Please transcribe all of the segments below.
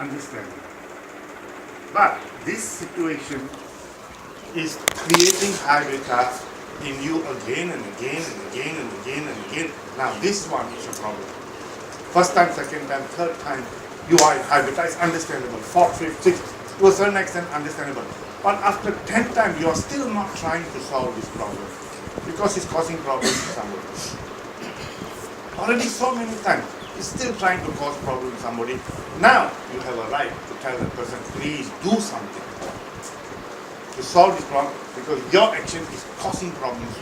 understanding. But this situation is creating high beta in you again and again and again and again and again. Now this one is a problem. First time, second time, third time, you are in high beta, it's understandable. Fourth, fifth, sixth, to a certain extent understandable. But after 10 times, you are still not trying to solve this problem because it's causing problems to somebody. Already so many times, it's still trying to cause problems to somebody. Now you have a right to tell that person, please do something to solve this problem because your action is causing problems.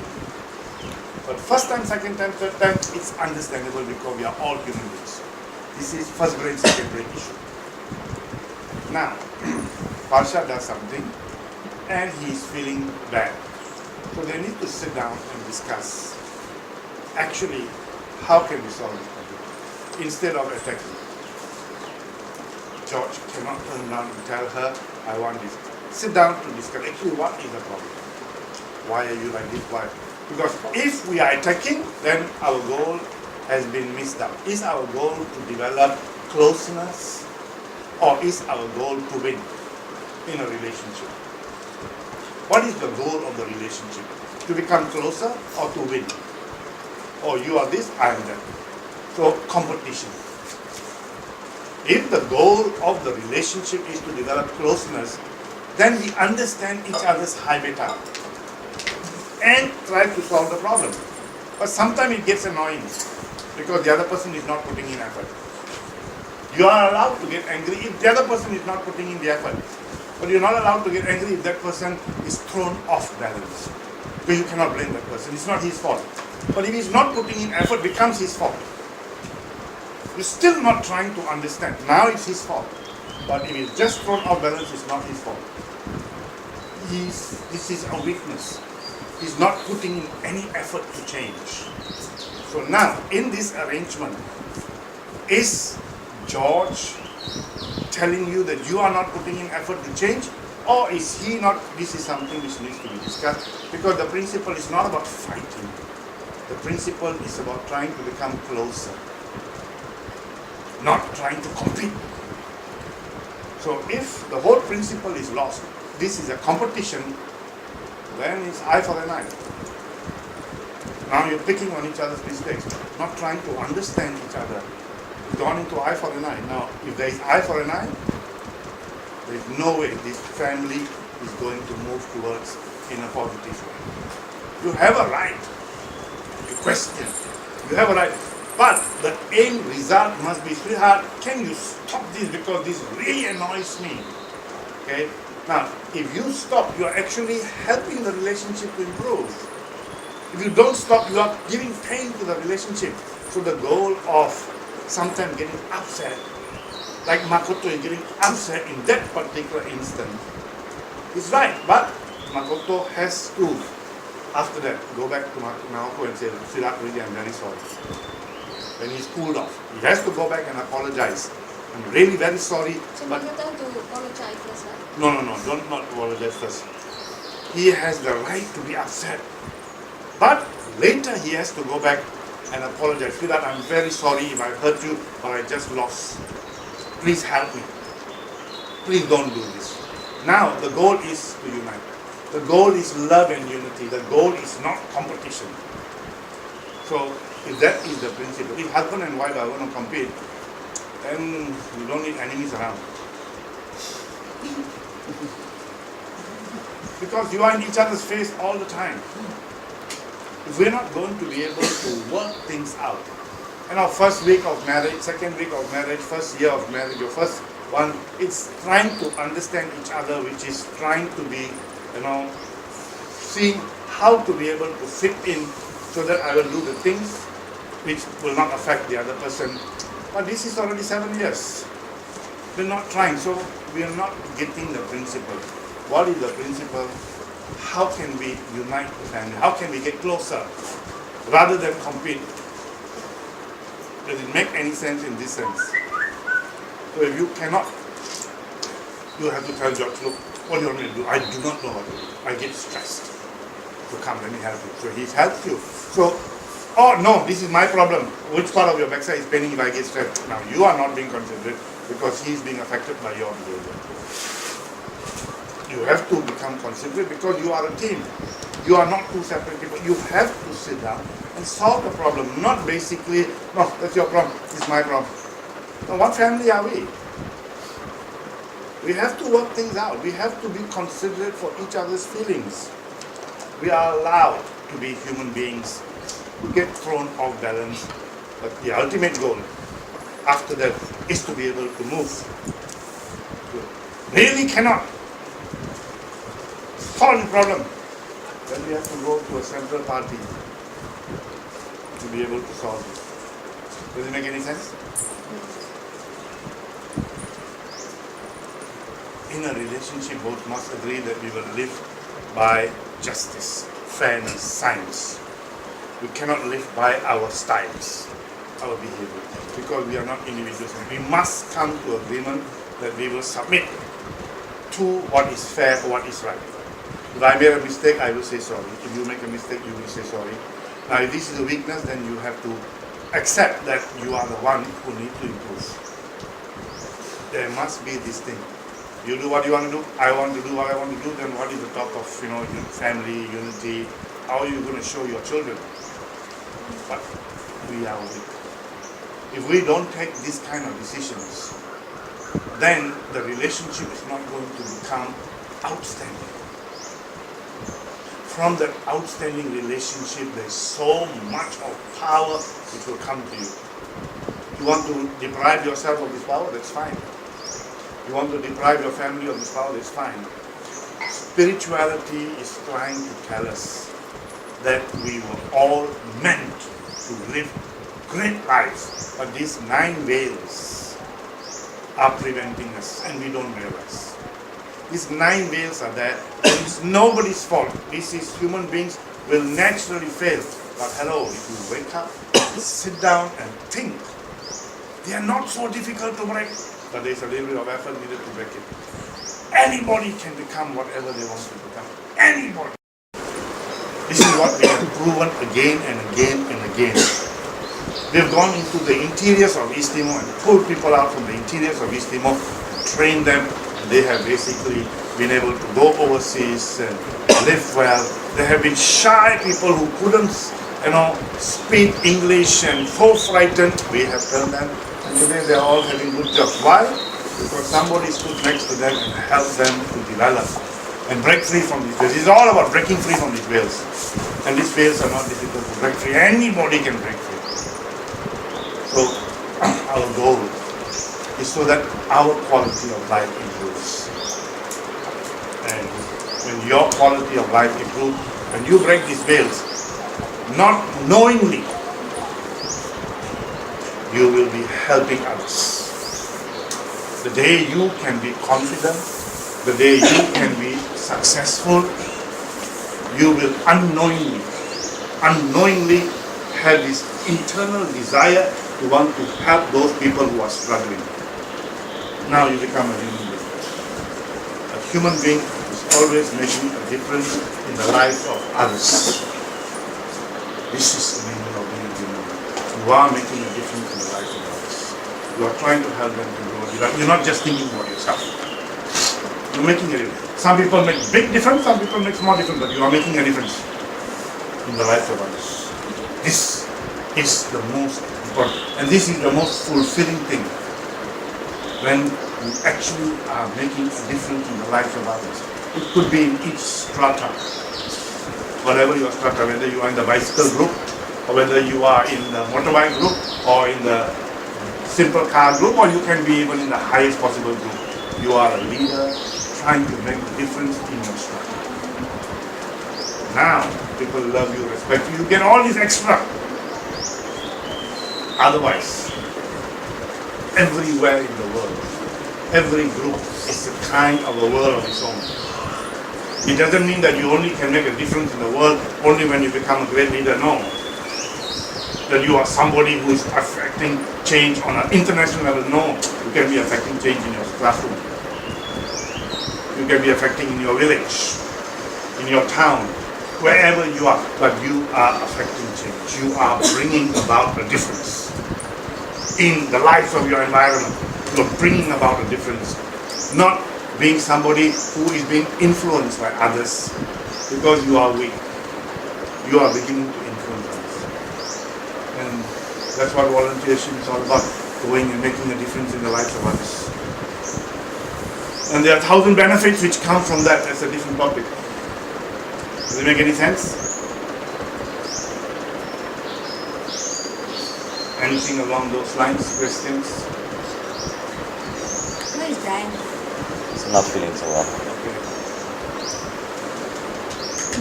But first time, second time, third time, it's understandable because we are all human beings. This is first grade, second grade issue. Now, Parsha does something and he is feeling bad. So they need to sit down and discuss. Actually, how can we solve this problem? Instead of attacking. George cannot turn around and tell her, I want this. Sit down to discuss. Actually, what is the problem? Why are you like this? Why? Because if we are attacking, then our goal has been missed out. Is our goal to develop closeness or is our goal to win in a relationship? What is the goal of the relationship? To become closer or to win? Or you are this, I am that. So competition. If the goal of the relationship is to develop closeness, then we understand each other's high beta and try to solve the problem. But sometimes it gets annoying because the other person is not putting in effort. You are allowed to get angry if the other person is not putting in the effort. But you're not allowed to get angry if that person is thrown off balance. Because you cannot blame that person. It's not his fault. But if he's not putting in effort, it becomes his fault. You're still not trying to understand. Now it's his fault. But if he's just thrown off balance, it's not his fault. This is a weakness. He's not putting in any effort to change. So now, in this arrangement, is George telling you that you are not putting in effort to change? Or is he not? This is something which needs to be discussed. Because the principle is not about fighting. The principle is about trying to become closer. Not trying to compete. So if the whole principle is lost, this is a competition, then it's eye for an eye. Now you're picking on each other's mistakes, not trying to understand each other. You've gone into eye for an eye. Now, if there is eye for an eye, there is no way this family is going to move towards in a positive way. You have a right to question. You have a right. But the end result must be, sweetheart, can you stop this because this really annoys me? Okay? Now, if you stop, you are actually helping the relationship to improve. If you don't stop, you are giving pain to the relationship. So the goal of sometimes getting upset, like Makoto is getting upset in that particular instant, is right. But Makoto has to, after that, go back to Naoko and say, sweetheart, really, I'm very sorry. When he's cooled off, he has to go back and apologize. I'm really very sorry. So but Makoto have to apologize first, right? No, don't not apologize first. He has the right to be upset. But later he has to go back and apologize. Sweetheart, I'm very sorry if I hurt you, but I just lost. Please help me. Please don't do this. Now the goal is to unite. The goal is love and unity. The goal is not competition. So if that is the principle, if husband and wife are going to compete, then you don't need enemies around. Because you are in each other's face all the time. If we're not going to be able to work things out, and our first week of marriage, second week of marriage, first year of marriage, your first one, it's trying to understand each other, which is trying to be, seeing how to be able to fit in so that I will do the things which will not affect the other person. But this is already 7 years. We're not trying, so we are not getting the principle. What is the principle? How can we unite the family? How can we get closer rather than compete? Does it make any sense in this sense? So if you cannot, you have to tell George, look, what do you want me to do? I do not know what to do. I get stressed. So come, let me help you. So he's helped you. So, oh no, this is my problem. Which part of your backside is paining if I get stressed? Now you are not being considerate. because he's being affected by your behavior. You have to become considerate because you are a team. You are not two separate people. You have to sit down and solve the problem, not basically, no, that's your problem, it's my problem. Now, what family are we? We have to work things out. We have to be considerate for each other's feelings. We are allowed to be human beings who get thrown off balance, but the ultimate goal after that is to be able to move. You really cannot solve the problem. Then we have to go to a central party to be able to solve this. Does it make any sense? In a relationship, both must agree that we will live by justice, fairness, science. We cannot live by our styles, our behavior, because we are not individuals. We must come to agreement that we will submit to what is fair, what is right. If I made a mistake, I will say sorry. If you make a mistake, you will say sorry. Now, if this is a weakness, then you have to accept that you are the one who needs to improve. There must be this thing. You do what you want to do, I want to do what I want to do, then what is the talk of, family, unity? How are you going to show your children? But we are weak. If we don't take these kind of decisions, then the relationship is not going to become outstanding. From that outstanding relationship, there's so much of power which will come to you. You want to deprive yourself of this power? That's fine. You want to deprive your family of this power? That's fine. Spirituality is trying to tell us that we were all meant to live great lives, but these 9 veils are preventing us, and we don't realize. These 9 veils are there. It's nobody's fault. This is human beings will naturally fail. But hello, if you wake up, sit down and think, they are not so difficult to break, but there's a little bit of effort needed to break it. Anybody can become whatever they want to become. Anybody. This is what we have proven again and again and again. We've gone into the interiors of East Timor and pulled people out from the interiors of East Timor and trained them. And they have basically been able to go overseas and live well. There have been shy people who couldn't, speak English and so frightened. We have turned them, and today they are all having good jobs. Why? Because somebody stood next to them and helped them to develop and break free from these veils. It's all about breaking free from these veils. And these veils are not difficult to break free. Anybody can break free. So our goal is so that our quality of life improves. And when your quality of life improves, when you break these veils, not knowingly, you will be helping others. The day you can be confident, the day you can be successful, you will unknowingly have this internal desire to want to help those people who are struggling. Now you become a human being. A human being is always making a difference in the lives of others. This is the meaning of being a human being. You are making a difference in the lives of others. You are trying to help them to grow. You're not just thinking about yourself. You're making a difference. Some people make big difference, some people make small difference, but you are making a difference in the lives of others. This is the most important, and this is the most fulfilling thing. When you actually are making a difference in the lives of others. It could be in each strata. Whatever your strata, whether you are in the bicycle group, or whether you are in the motorbike group, or in the simple car group, or you can be even in the highest possible group. You are a leader trying to make a difference in your strata. Now, people love you, respect you, you get all this extra. Otherwise, everywhere in the world, every group is a kind of a world of its own. It doesn't mean that you only can make a difference in the world only when you become a great leader. No. That you are somebody who is affecting change on an international level. No. You can be affecting change in your classroom. You can be affecting in your village, in your town, wherever you are. But you are affecting change. You are bringing about a difference in the lives of your environment. you're bringing about a difference, not being somebody who is being influenced by others because you are weak. You are beginning to influence others. And that's what volunteership is all about, going and making a difference in the lives of others. And there are 1,000 benefits which come from that. That's a different topic. Does it make any sense? Anything along those lines, questions? Where is Brian? He's not feeling so well. Okay.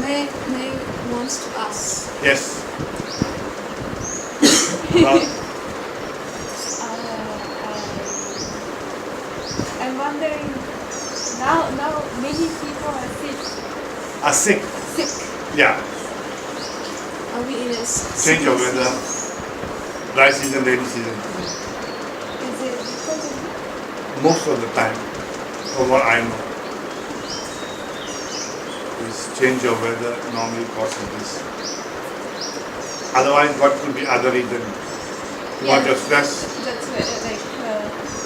May wants to ask. Yes. Well, I'm wondering, now many people are sick. sick. Yeah. Are we in a Change of weather. Dry season, rainy season. Is it because of Most of the time, from what I know, is change of weather normally causes this. Otherwise, what could be other reason? Too much of stress. that's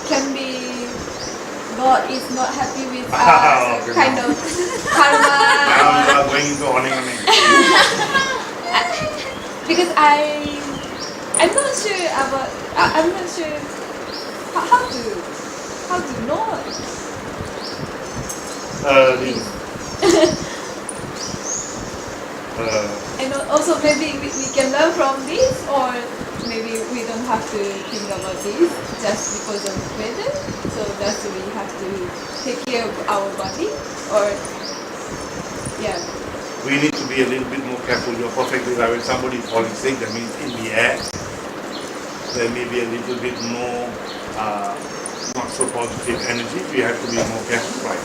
can be God is not happy with us, Okay, kind now. of karma. Now you are going into on. Because I'm not sure about I'm not sure how to know. And also maybe we can learn from this, or maybe we don't have to think about this just because of weather. So that's we have to take care of our body, or yeah. We need to be a little bit more careful. You're perfectly right. When somebody is falling sick, that means in the air, there may be a little bit more not so positive energy. We have to be more careful, right?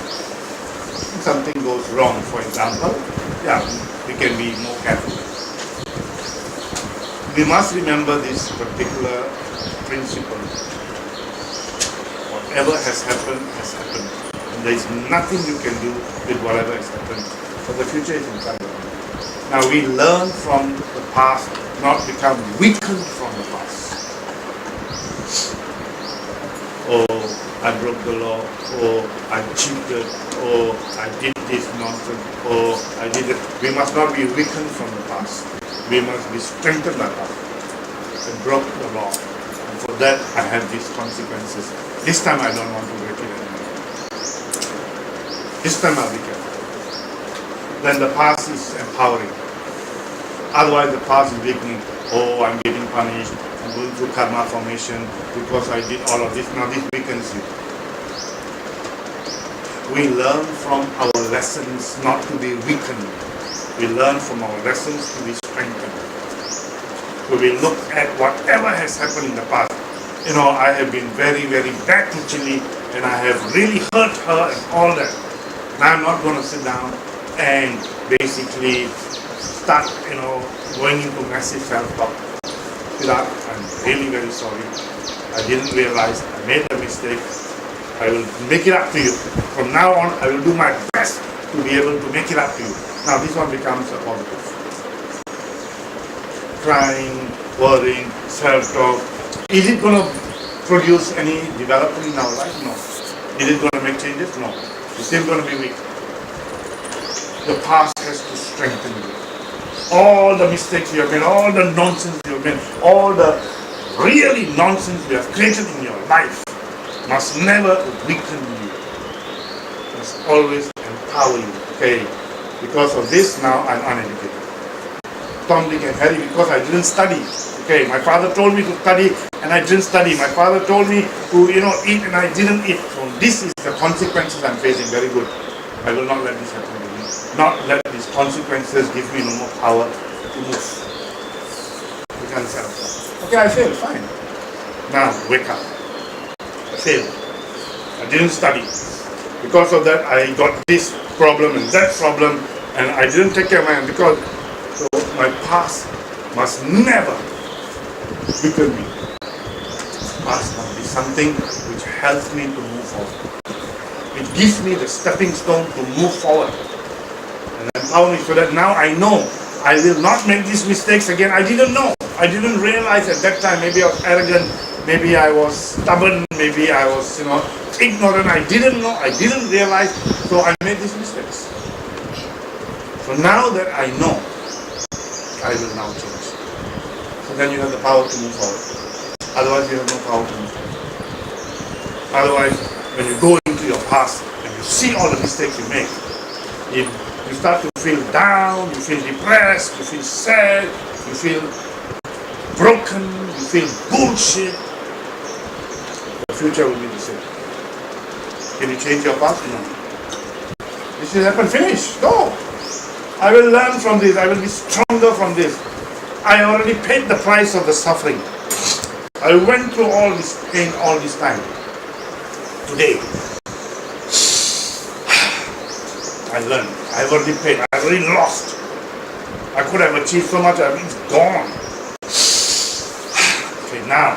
If something goes wrong, for example, yeah, we can be more careful. We must remember this particular principle. Whatever has happened, has happened. And there is nothing you can do with whatever has happened. But the future is in front of you. Now we learn from the past, not become weakened from the past. Oh, I broke the law. Oh, I cheated. Oh, I did this nonsense. Oh, I did it. We must not be weakened from the past. We must be strengthened by past. I broke the law. And for that, I have these consequences. This time I don't want to break it anymore. This time I'll be careful. Then the past is empowering. Otherwise, the past is weakening. Oh, I'm getting punished. I'm going through karma formation because I did all of this. Now this weakens you. We learn from our lessons not to be weakened. We learn from our lessons to be strengthened. So we look at whatever has happened in the past. You know, I have been very, very bad to Chile and I have really hurt her and all that. Now I'm not going to sit down and basically start, going into massive self-talk. Siddharth, I'm really very sorry. I didn't realize I made a mistake. I will make it up to you. From now on, I will do my best to be able to make it up to you. Now this one becomes a positive. Crying, worrying, self-talk. Is it going to produce any development in our life? No. Is it going to make changes? No. It's still going to be weak. The past has to strengthen you. All the mistakes you have made, all the nonsense you have made, all the really nonsense you have created in your life must never weaken you. Must always empower you. Okay, because of this now I'm uneducated. Tom, Dick and Harry, because I didn't study. Okay, my father told me to study and I didn't study. My father told me to eat and I didn't eat. So this is the consequences I'm facing. Very good. I will not let this happen to me. Not let these consequences give me no more power to move. You can self-talk. Okay, I failed, fine. Now, wake up. I failed. I didn't study. Because of that, I got this problem and that problem, and I didn't take care of my because so my past must never weaken me. Past must be something which helps me to move forward. It gives me the stepping stone to move forward. And empower me so that now I know I will not make these mistakes again. I didn't know. I didn't realize at that time, maybe I was arrogant, maybe I was stubborn, maybe I was, ignorant, I didn't know, I didn't realize, so I made these mistakes. So now that I know, I will now change. So then you have the power to move forward. Otherwise, you have no power to move forward. Otherwise, when you go into your past and you see all the mistakes you make, you start to feel down, you feel depressed, you feel sad, you feel broken, you feel bullshit. The future will be the same. Can you change your past? No. This will happen, finish, go. I will learn from this, I will be stronger from this. I already paid the price of the suffering. I went through all this pain all this time. Today, I learned. I already paid. I already lost. I could have achieved so much. It's gone. Okay, now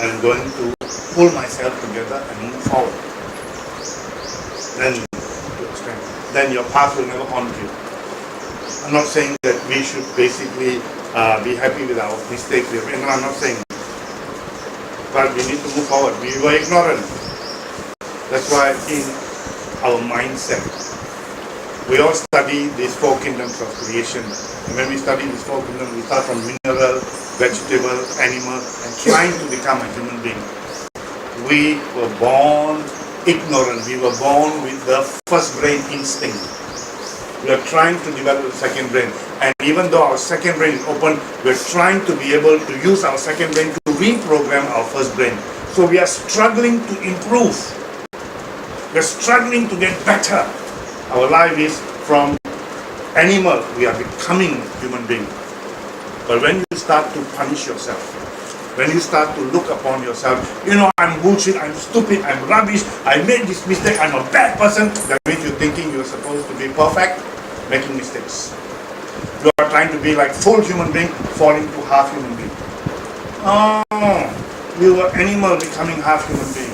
I'm going to pull myself together and move forward. Then your path will never haunt you. I'm not saying that we should basically be happy with our mistakes. I'm not saying. But we need to move forward. We were ignorant. That's why in our mindset, we all study these 4 kingdoms of creation. And when we study these 4 kingdoms, we start from mineral, vegetable, animal, and trying to become a human being. We were born ignorant. We were born with the first brain instinct. We are trying to develop the second brain. And even though our second brain is open, we are trying to be able to use our second brain to reprogram our first brain. So we are struggling to improve. We are struggling to get better. Our life is from animal, we are becoming human being. But when you start to punish yourself, when you start to look upon yourself, I'm bullshit, I'm stupid, I'm rubbish, I made this mistake, I'm a bad person, that means you're thinking you're supposed to be perfect, making mistakes. You are trying to be like full human being, falling to half human being. Oh, you were animal becoming half human being.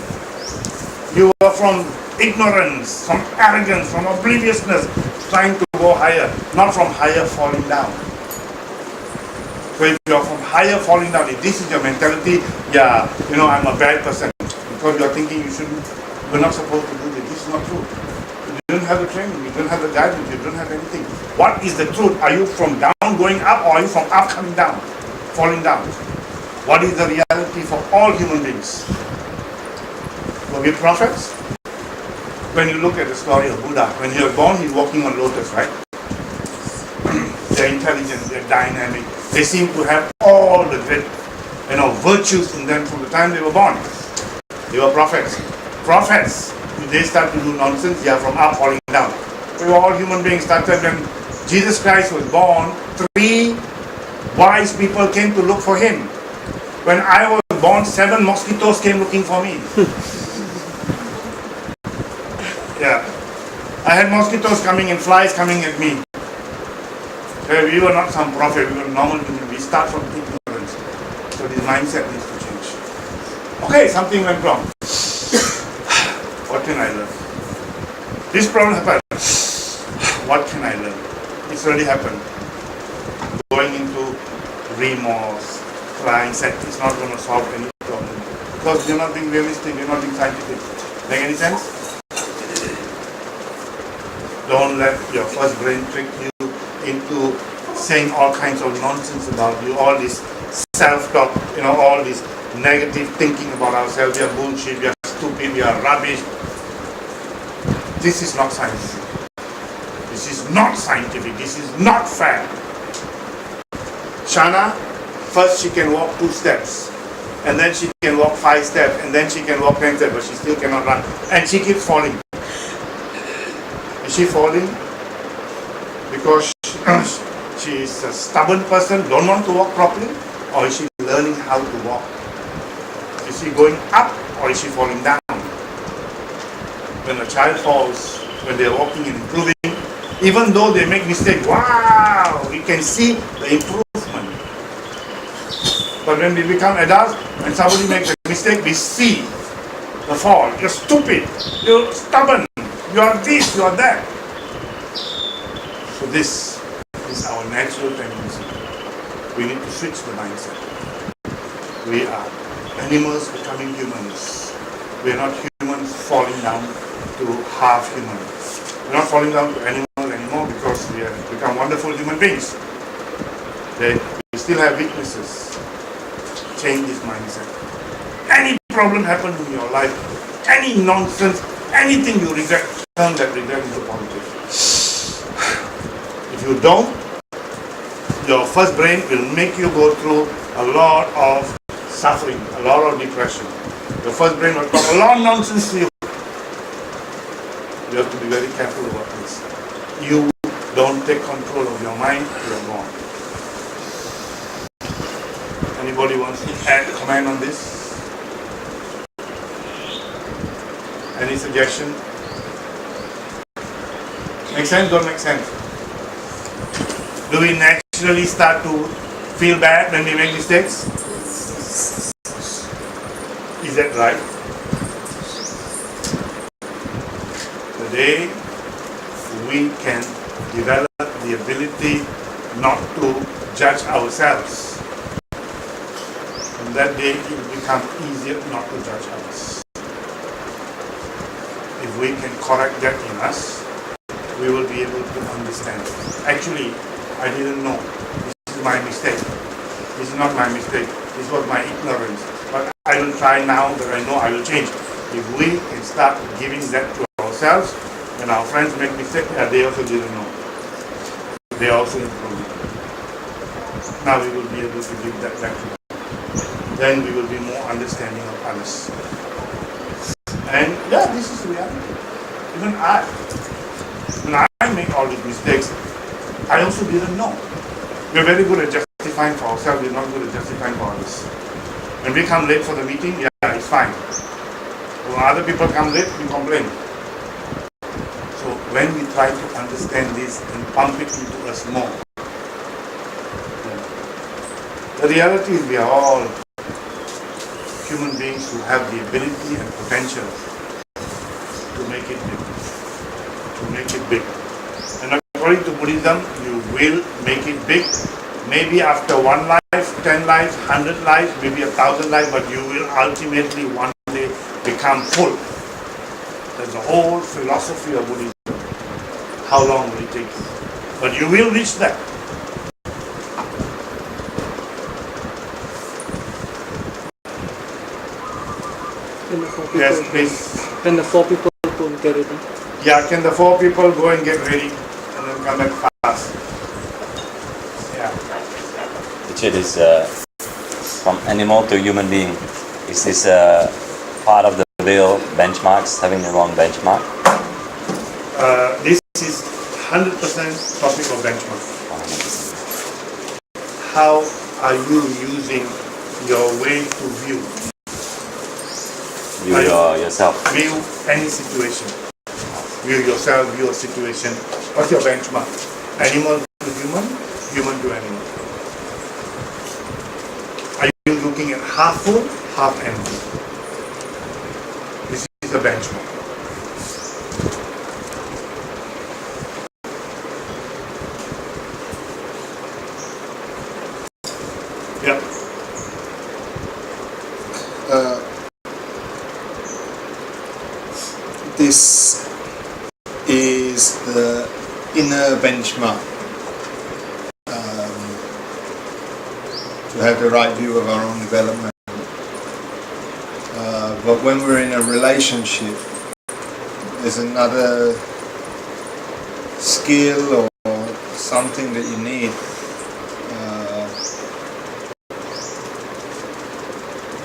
You were from ignorance, from arrogance, from obliviousness, trying to go higher, not from higher falling down. So if you're from higher falling down, if this is your mentality, I'm a bad person. Because you're thinking you're not supposed to do this. This is not true. You don't have the training, you don't have the guidance, you don't have anything. What is the truth? Are you from down going up, or are you from up coming down, falling down? What is the reality for all human beings? Were we prophets? When you look at the story of Buddha, when he was born, he's walking on lotus, right? They're intelligent, they're dynamic. They seem to have all the great, virtues in them from the time they were born. They were prophets. Prophets, if they start to do nonsense, they are from up falling down. We were all human beings. Started when Jesus Christ was born, 3 wise people came to look for him. When I was born, 7 mosquitoes came looking for me. Yeah. I had mosquitoes coming and flies coming at me. We were not some prophet, we were normal human. We start from ignorance. So this mindset needs to change. Okay, something went wrong. What can I learn? This problem happened. What can I learn? It's already happened. Going into remorse, crying, said it's not going to solve any problem. Because you're not being realistic, you're not being scientific. Make any sense? Don't let your first brain trick you into saying all kinds of nonsense about you, all this self-talk, all this negative thinking about ourselves. We are bullshit, we are stupid, we are rubbish. This is not scientific. This is not scientific. This is not fair. Shana, first she can walk 2 steps, and then she can walk 5 steps, and then she can walk 10 steps, but she still cannot run. And she keeps falling. Is she falling because she is a stubborn person, don't want to walk properly? Or is she learning how to walk? Is she going up or is she falling down? When a child falls, when they are walking and improving, even though they make mistakes, wow, we can see the improvement. But when we become adults, when somebody makes a mistake, we see the fall. You're stupid, you're stubborn, you are this, you are that. So this is our natural tendency. We need to switch the mindset. We are animals becoming humans. We are not humans falling down to half human. We're not falling down to animals anymore because we have become wonderful human beings. We still have weaknesses. Change this mindset. Any problem happen in your life, any nonsense, anything you regret, turn that regret into positive. If you don't, your first brain will make you go through a lot of suffering, a lot of depression. Your first brain will talk a lot of nonsense to you. You have to be very careful about this. You don't take control of your mind, you are gone. Anybody wants to add a comment on this? Any suggestion? Make sense? Don't make sense? Do we naturally start to feel bad when we make mistakes? Is that right? Today, we can develop the ability not to judge ourselves. From that day, it will become easier not to judge others. If we can correct that in us, we will be able to understand. Actually, I didn't know. This is my mistake. This is not my mistake. This was my ignorance. But I will try now that I know I will change. If we can start giving that to ourselves, when our friends make mistakes, they also didn't know. They also improved. Now we will be able to give that back to them. Then we will be more understanding of others. And yeah, this is reality. Even when I make all these mistakes, I also didn't know. We're very good at justifying for ourselves, we're not good at justifying for others. When we come late for the meeting, yeah, it's fine. When other people come late, we complain. So when we try to understand this and pump it into us more, the reality is we are all human beings who have the ability and potential to make it big. To make it big. And according to Buddhism, you will make it big. Maybe after 1 life, 10 lives, 100 lives, maybe 1,000 lives, but you will ultimately one day become full. That's the whole philosophy of Buddhism. How long will it take you? But you will reach that. Yes, please. Can the 4 people go and get it done? Yeah, can the 4 people go and get ready and then come back fast? Yeah. Teacher, this from animal to human being, is this part of the real benchmarks, having the wrong benchmark? This is 100% topic of benchmark. How are you using your way to view? View yourself. View any situation. View yourself, view a situation. What's your benchmark? Animal to human, human to animal. Are you looking at half full, half empty? This is a benchmark. Yeah. This is the inner benchmark to have the right view of our own development. But when we're in a relationship, there's another skill or something that you need.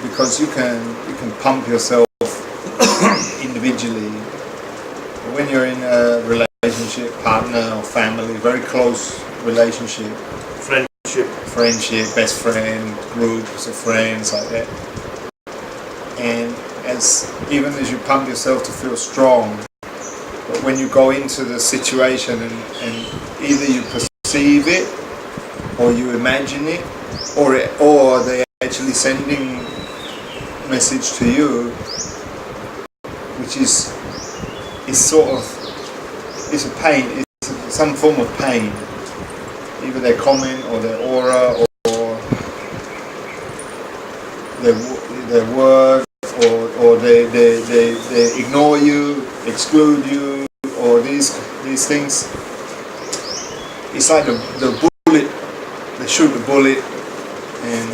Because you can pump yourself individually. When you're in a relationship, partner or family, very close relationship, friendship, best friend, groups of friends like that. And even as you pump yourself to feel strong, but when you go into the situation and either you perceive it or you imagine it, or they're actually sending message to you, which is sort of, it's a pain, it's some form of pain, either their comment or their aura or their word, or they ignore you, exclude you, or these things. It's like the bullet. They shoot the bullet, and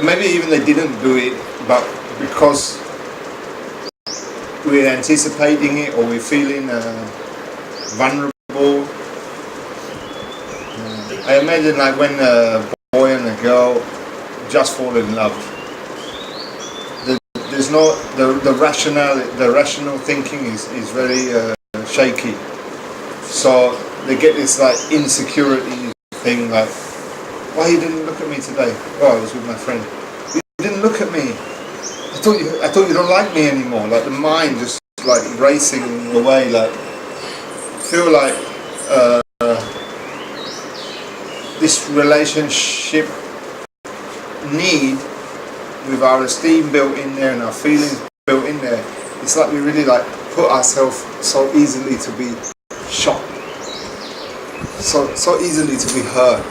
maybe even they didn't do it, but because we're anticipating it or we're feeling vulnerable. I imagine like when a boy and a girl just fall in love. There's no the rational thinking is very shaky. So they get this like insecurity thing, like, why you didn't look at me today? Oh, I was with my friend. You didn't look at me. I thought you don't like me anymore. Like the mind just like racing away. Like feel like this relationship need with our esteem built in there and our feelings built in there. It's like we really like put ourselves so easily to be shocked, so easily to be hurt,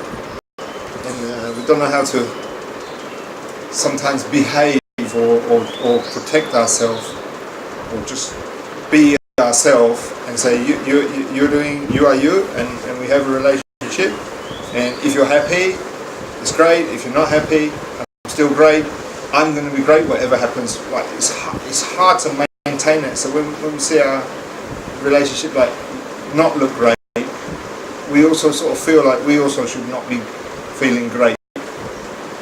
and we don't know how to sometimes behave or protect ourselves, or just be ourselves and say you are you, and we have a relationship, and if you're happy, it's great. If you're not happy, I'm still great. I'm going to be great whatever happens. Like it's hard to maintain it. So when we see our relationship like not look great, we also sort of feel like we also should not be feeling great.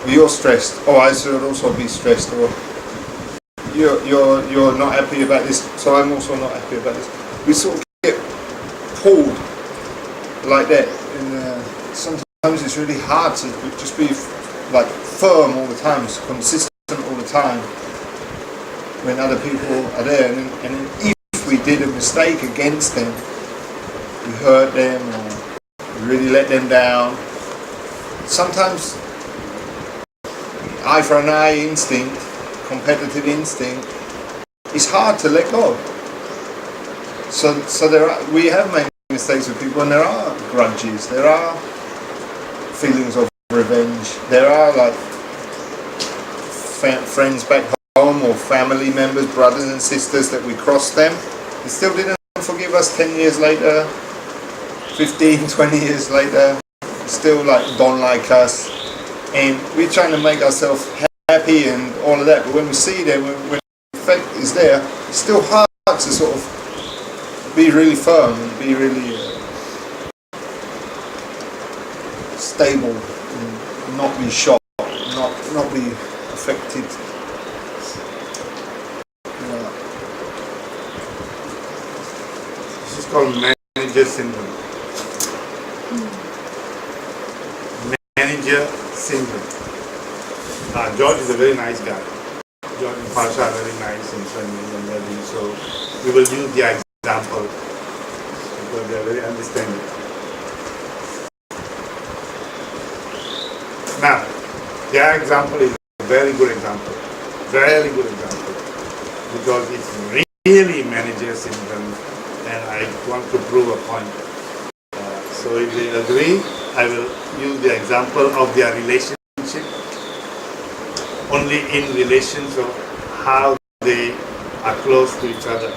You're stressed. Oh, I should also be stressed. Or you're not happy about this, so I'm also not happy about this. We sort of get pulled like that, and sometimes it's really hard to just be like firm all the time, consistent all the time when other people are there, and if we did a mistake against them, we hurt them or we really let them down, sometimes eye for an eye instinct, competitive instinct, it's hard to let go. So we have made mistakes with people, and there are grudges, there are feelings of revenge, there are like friends back home or family members, brothers and sisters that we crossed them, they still didn't forgive us 10 years later, 15, 20 years later, still like don't like us, and we're trying to make ourselves happy and all of that, but when we see them, when the effect is there, it's still hard to sort of be really firm and be really stable and not be shocked, not be affected. This is called manager syndrome. Manager syndrome. George is a very nice guy. George and Pasha are very nice and friendly and loving, so we will use their example because they are very understanding. Now, their example is a very good example, because it's really manager syndrome, and I want to prove a point. So if they agree, I will use the example of their relationship, only in relation to how they are close to each other.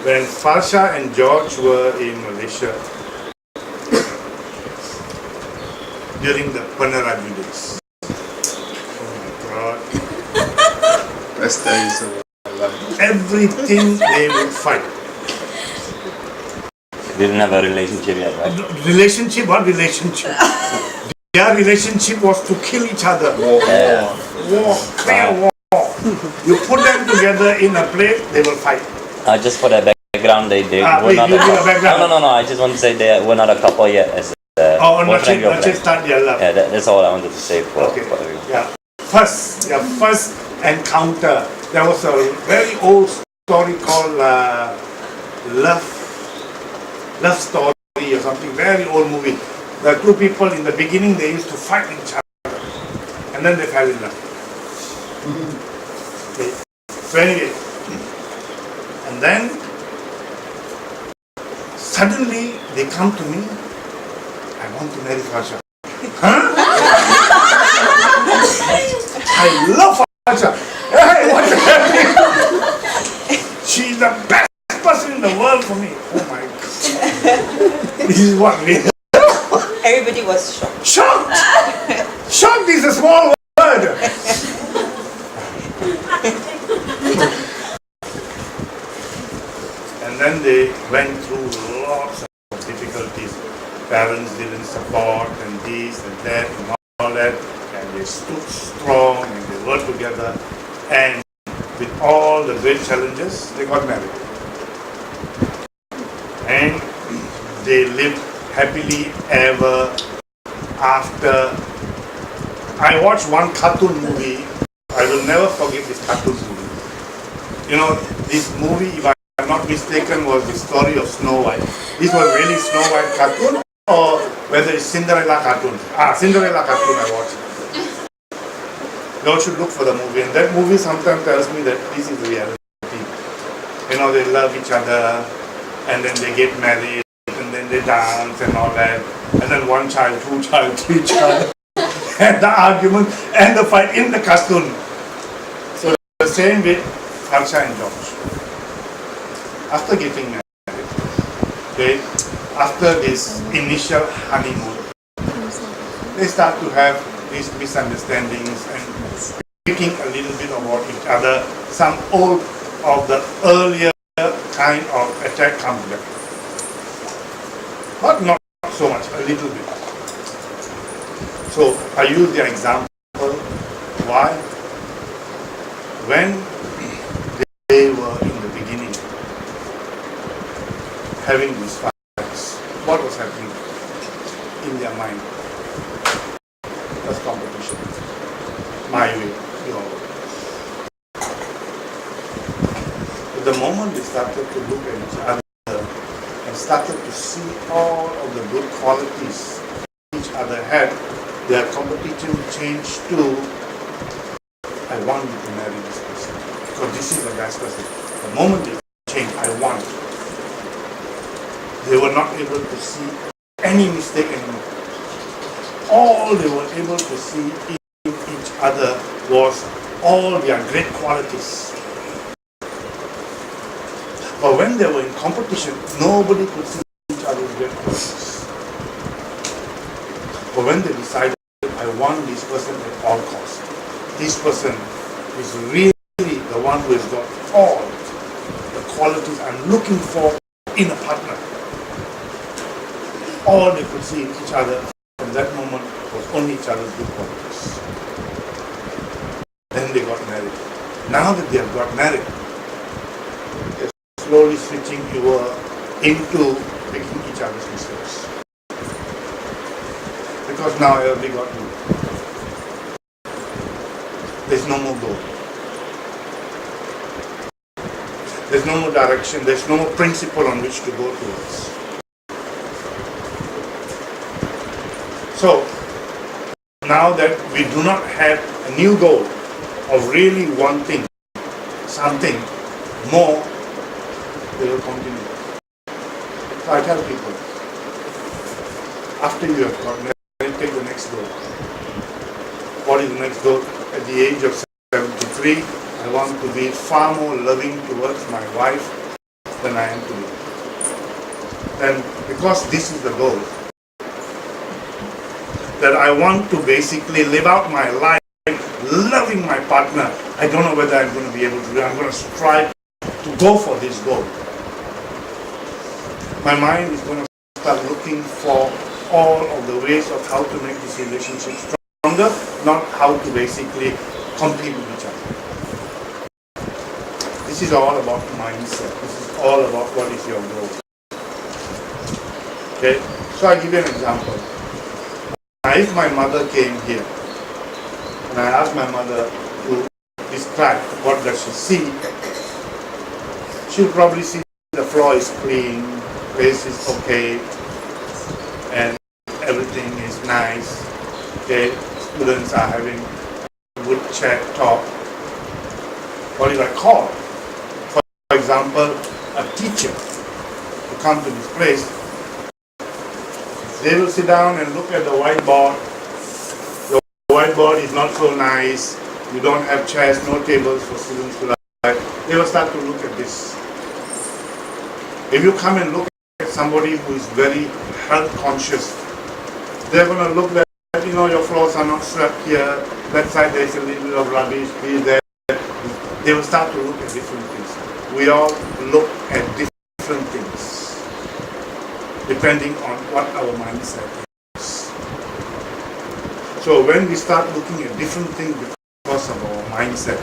When Farsha and George were in Malaysia during the Peneraju days, oh my God, Best days of my life. everything they would fight. Didn't have a relationship yet, right? Relationship? What relationship? Their relationship was to kill each other. War, clear war. You put them together in a place, they will fight. Just for the background, they were please, not you a give a couple. background. No. I just want to say they were not a couple yet. As boyfriend, Not girlfriend. start their love. Yeah, that's all I wanted to say for Okay. everyone. Yeah. Their first encounter. There was a very old story called Love Story or something. Very old movie. The two people in the beginning, they used to fight each other, and then they fell in love. Okay. So anyway, and then suddenly they come to me. I want to marry Farsha. Huh? I love Asha. Hey, what's happening? She's the best person in the world for me. Oh my God. This is what we Everybody was shocked. shocked. Shocked is a small word. And then they went through lots of difficulties. Parents didn't support and this and that and all that. And they stood strong and they worked together. And with all the great challenges, they got married. And they lived happily ever after. I watched one cartoon movie. I will never forget this cartoon movie. You know, this movie, if I'm not mistaken, was the story of Snow White. This was really Snow White cartoon, or whether it's Cinderella cartoon. Cinderella cartoon I watched. You all should look for the movie. And that movie sometimes tells me that this is reality. You know, they love each other, and then they get married, and then they dance and all that. And then one child, two child, three child. And the argument and the fight in the cartoon. So the same with Harsha and George. After getting married, okay, after this initial honeymoon, they start to have these misunderstandings and speaking a little bit about each other. Some old of the earlier kind of attack comes back. But not so much, a little bit. So I use the example. Why? When they were in the beginning having these fights, what was happening in their mind? Was competition. My way, your way. But the moment they started to look at each other and started to see all of the good qualities each other had, their competition changed to, I want you to marry this person because this is the best person. The moment they changed, I want. They were not able to see any mistake anymore. All they were able to see in each other was all their great qualities. But when they were in competition, nobody could see each other's great qualities. But when they decided, I want this person at all costs. This person is really the one who has got all the qualities I'm looking for in a partner. All they could see in each other from that moment was only each other's good qualities. Then they got married. Now that they have got married, they're slowly switching into making each other's mistakes. Because now everybody got you. There's no more goal. There's no more direction. There's no more principle on which to go towards. So, now that we do not have a new goal of really wanting something more, they will continue. So I tell people, after you have got married, take the next goal. What is the next goal? At the age of 73, I want to be far more loving towards my wife than I am today. And because this is the goal, that I want to basically live out my life loving my partner. I don't know whether I'm going to be able to do it. I'm going to strive to go for this goal. My mind is going to start looking for all of the ways of how to make this relationship stronger, not how to basically compete with each other. This is all about mindset. This is all about what is your goal. Okay, so I'll give you an example. Now, if my mother came here and I asked my mother to describe what does she see, she'll probably see the floor is clean, place is okay, and everything is nice. Okay, students are having a good chat, talk. What is I call? For example, a teacher to come to this place, they will sit down and look at the whiteboard. The whiteboard is not so nice, you don't have chairs, no tables for students to write, they will start to look at this. If you come and look at somebody who is very health conscious, they're going to look at, your floors are not swept here, that side there's a little bit of rubbish, there. They will start to look at different things. We all look at different things, depending on what our mindset is. So when we start looking at different things because of our mindset,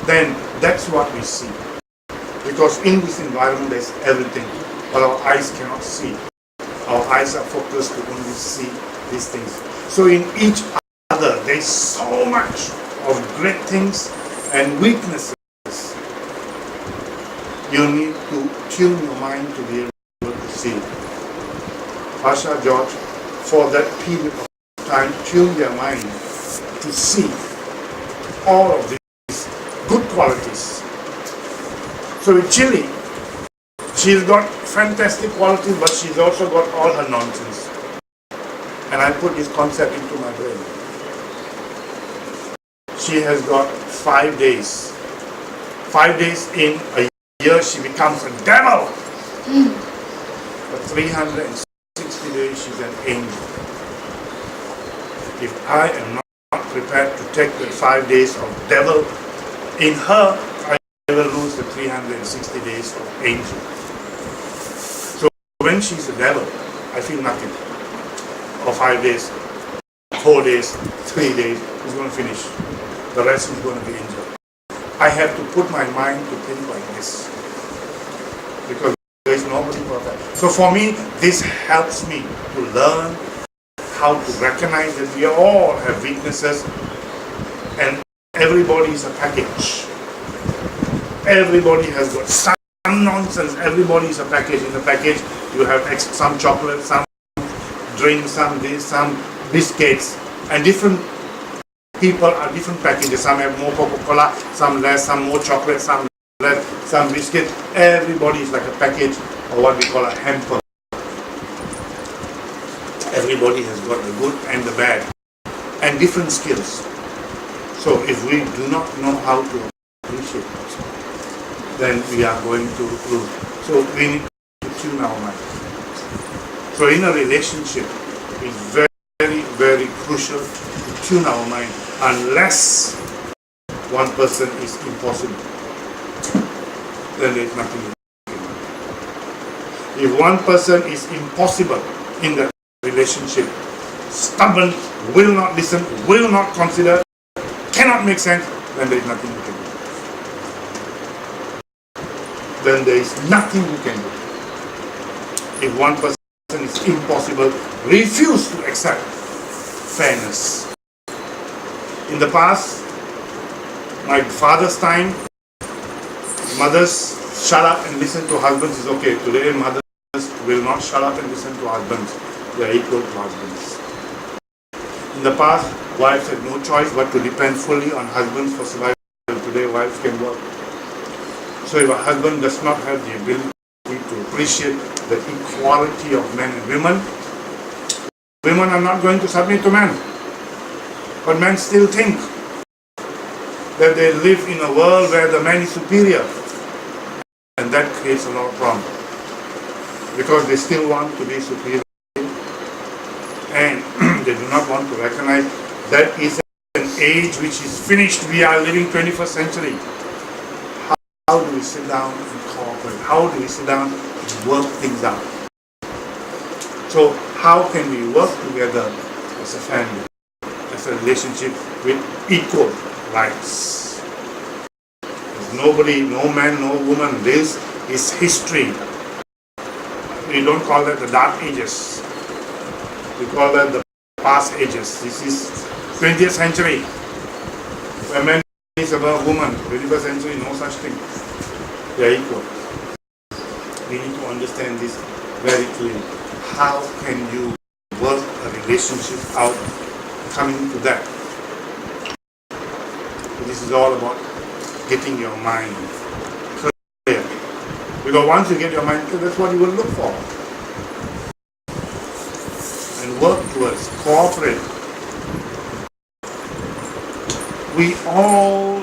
then that's what we see. Because in this environment there's everything, but our eyes cannot see. Our eyes are focused to only see these things. So in each other there's so much of great things and weaknesses. You need to tune your mind to be able to see. Pasha, George, for that period of time, tune their mind to see all of these good qualities. So with Chile, she's got fantastic qualities, but she's also got all her nonsense. And I put this concept into my brain. She has got 5 days. 5 days in a year, she becomes a devil. But 360 days, she's an angel. If I am not prepared to take the 5 days of devil in her, I will lose the 360 days of angel. So when she's a devil, I feel nothing. For 5 days, 4 days, 3 days, it's going to finish. The rest is going to be angel. I have to put my mind to think like this, because there is nobody perfect. So for me, this helps me to learn how to recognize that we all have weaknesses and everybody is a package. Everybody has got some nonsense. Everybody is a package. In the package, you have some chocolate, some drinks, some this, some biscuits, and different people are different packages. Some have more Coca-Cola, some less, some more chocolate, some less, some biscuit. Everybody is like a package, or what we call a hamper. Everybody has got the good and the bad, and different skills. So if we do not know how to appreciate it, then we are going to lose. So we need to tune our mind. So in a relationship, it's very, very crucial to tune our mind, unless one person is impossible. Then there is nothing to do. If one person is impossible in the relationship, stubborn, will not listen, will not consider, cannot make sense, then there is nothing you can do. Then there is nothing you can do. If one person is impossible, refuse to accept fairness. In the past, my father's time, mothers shut up and listen to husbands is okay. Today, mothers will not shut up and listen to husbands. They are equal to husbands. In the past, wives had no choice but to depend fully on husbands for survival. Today, wives can work. So if a husband does not have the ability to appreciate the equality of men and women, women are not going to submit to men. But men still think that they live in a world where the man is superior. And that creates a lot of problems. Because they still want to be superior. And they do not want to recognize that is an age which is finished. We are living 21st century. How do we sit down and cooperate? How do we sit down and work things out? So how can we work together as a family, as a relationship with equal rights? There's nobody, no man, no woman. This is history. We don't call that the dark ages. We call that the past ages. This is 20th century, where man is above woman. 21st century, no such thing. They are equal. We need to understand this very clearly. How can you work a relationship out coming to that? This is all about getting your mind clear. Because once you get your mind clear, that's what you will look for. And work towards, cooperate. we all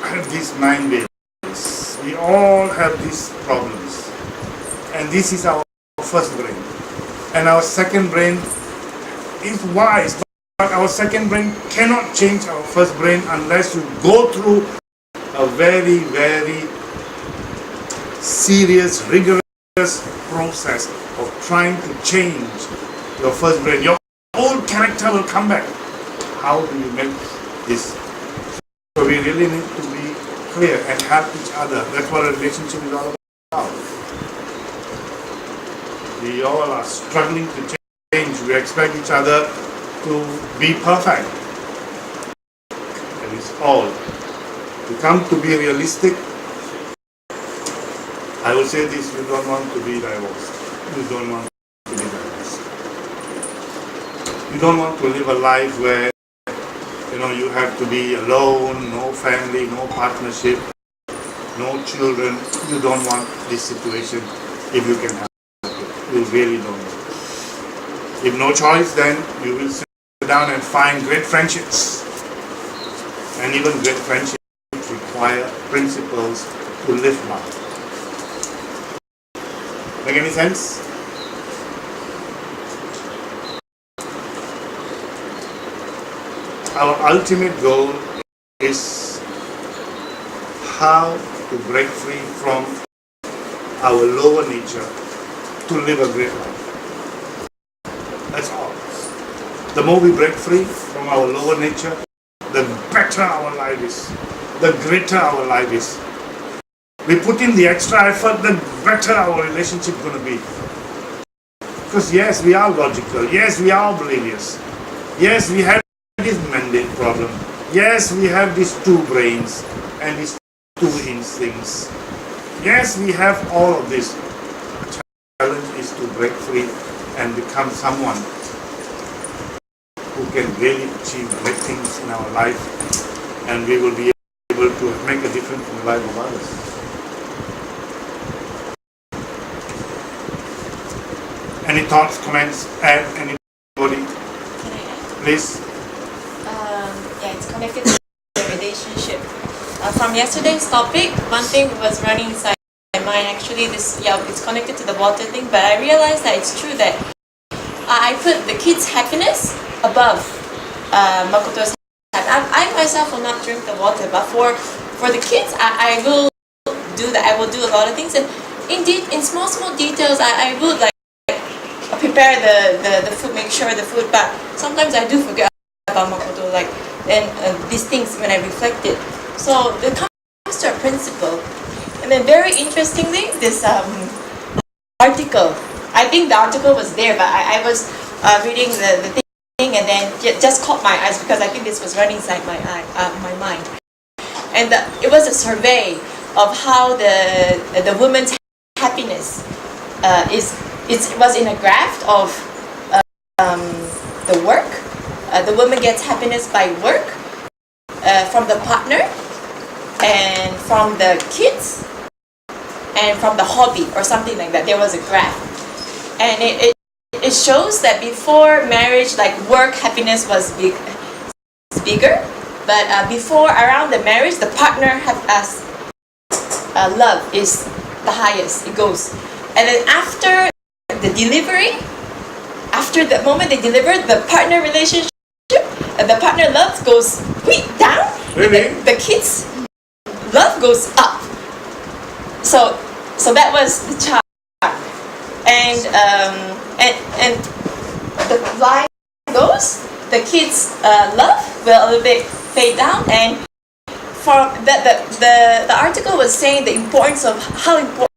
have these mind waves. We all have these problems. And this is our first brain. And our second brain is wise, but our second brain cannot change our first brain unless you go through a very, very serious, rigorous process of trying to change your first brain. Your old character will come back. How do you make this? So we really need to be clear and help each other. That's what a relationship is all about. We all are struggling to change. We expect each other to be perfect. That is all. To come to be realistic, I will say this, you don't want to be divorced. You don't want to be divorced. You don't want to live a life where you have to be alone, no family, no partnership, no children. You don't want this situation if you can have it. You really don't want it. If no choice, then you will sit down and find great friendships. And even great friendships require principles to live by. Make any sense? Our ultimate goal is how to break free from our lower nature to live a great life. That's all. The more we break free from our lower nature, the better our life is, the greater our life is. We put in the extra effort, the better our relationship is going to be. Because yes, we are logical. Yes, we are oblivious. Yes, we have this mandate problem. Yes, we have these two brains and these two instincts. Yes, we have all of this. The challenge is to break free and become someone who can really achieve great things in our life, and we will be able to make a difference in the life of others. Any thoughts, comments, add anybody? Can I add? Please. Yeah, it's connected to the relationship. From yesterday's topic, one thing was running inside my mind. Actually, it's connected to the water thing, but I realized that it's true that I put the kids' happiness above Makoto's happiness. I myself will not drink the water, but for the kids, I will do that. I will do a lot of things, and indeed, in small details, I would like prepare the food, make sure the food, but sometimes I do forget about Makoto, and these things when I reflect it. So it comes to a principle. And then very interestingly, this article, I think the article was there, but I was reading the thing and then just caught my eyes because I think this was running inside my mind. And it was a survey of how the woman's happiness it was in a graph of the work. The woman gets happiness by work, from the partner, and from the kids, and from the hobby or something like that. There was a graph, and it shows that before marriage, like work happiness was bigger, but before around the marriage, the partner love is the highest. It goes, and then after the delivery, after the moment they deliver, the partner relationship, the partner love goes down. Really? The kids' love goes up. So that was the chart, and the line goes. The kids' love will a little bit fade down, and from the article was saying the importance of how important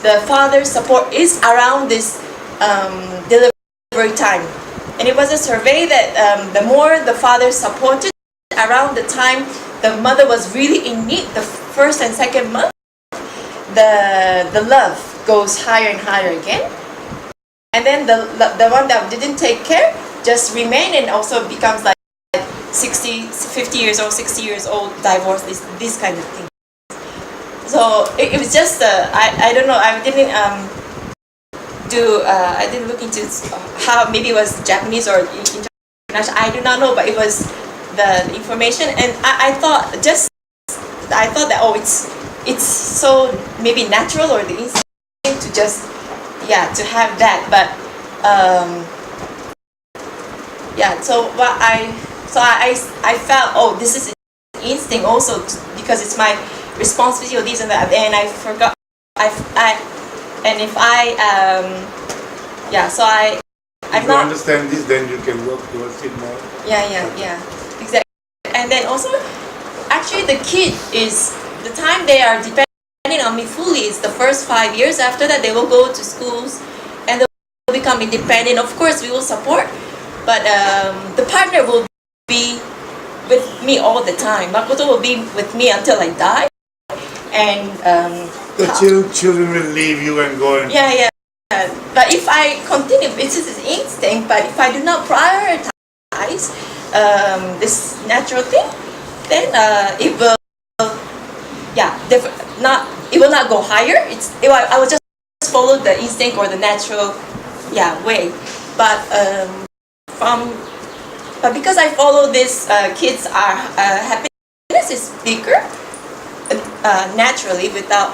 the father's support is around this delivery time. And it was a survey that the more the father supported around the time the mother was really in need, the first and second month, the love goes higher and higher again. And then the one that didn't take care just remain and also becomes like 50 years old, 60 years old, divorce, this kind of thing. So it was just I don't know, I didn't I didn't look into how maybe it was Japanese or international, I do not know, but it was the information, and I thought that it's so maybe natural or the instinct to just to have that, but I felt, oh, this is instinct also because it's my responsibility or this and that, and I forgot If I'm you not. understand this, then you can work towards it more. Yeah, exactly. And then also, actually, the kid is the time they are depending on me fully is the first 5 years. After that, they will go to schools and they will become independent. Of course, we will support, but the partner will be with me all the time. Makoto will be with me until I die, and The children will leave you and go and yeah. But if I continue, this is instinct. But if I do not prioritize this natural thing, then it will, it will not go higher. I will just follow the instinct or the natural, way. But because I follow this, kids are happiness is bigger naturally without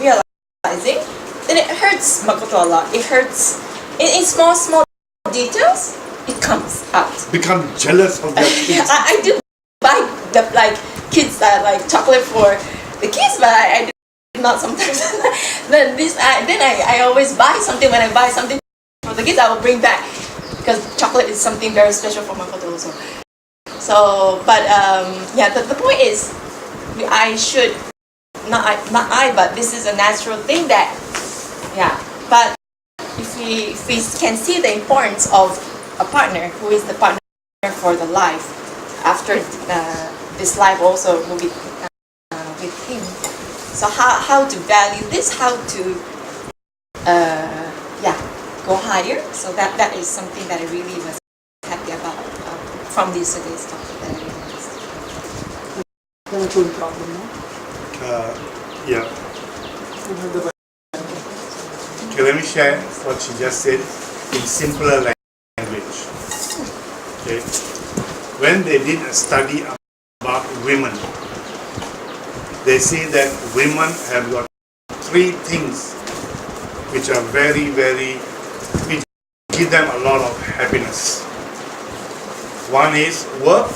realizing. Then it hurts Makoto a lot. It hurts in small details. It comes out. become jealous of their kids. I do buy the kids chocolate for the kids, but I do not sometimes. then I always buy something. When I buy something for the kids, I will bring back because chocolate is something very special for Makoto also. So, but the point is, I should not I, but this is a natural thing that. But if we can see the importance of a partner who is the partner for the life after this life also will be with him. So how to value this, how to go higher. So that is something that I really was happy about from today's topic that I realized. Phone problem, no? Yeah. You have the Okay, let me share what she just said in simpler language. Okay. When they did a study about women, they say that women have got 3 things which are which give them a lot of happiness. One is work,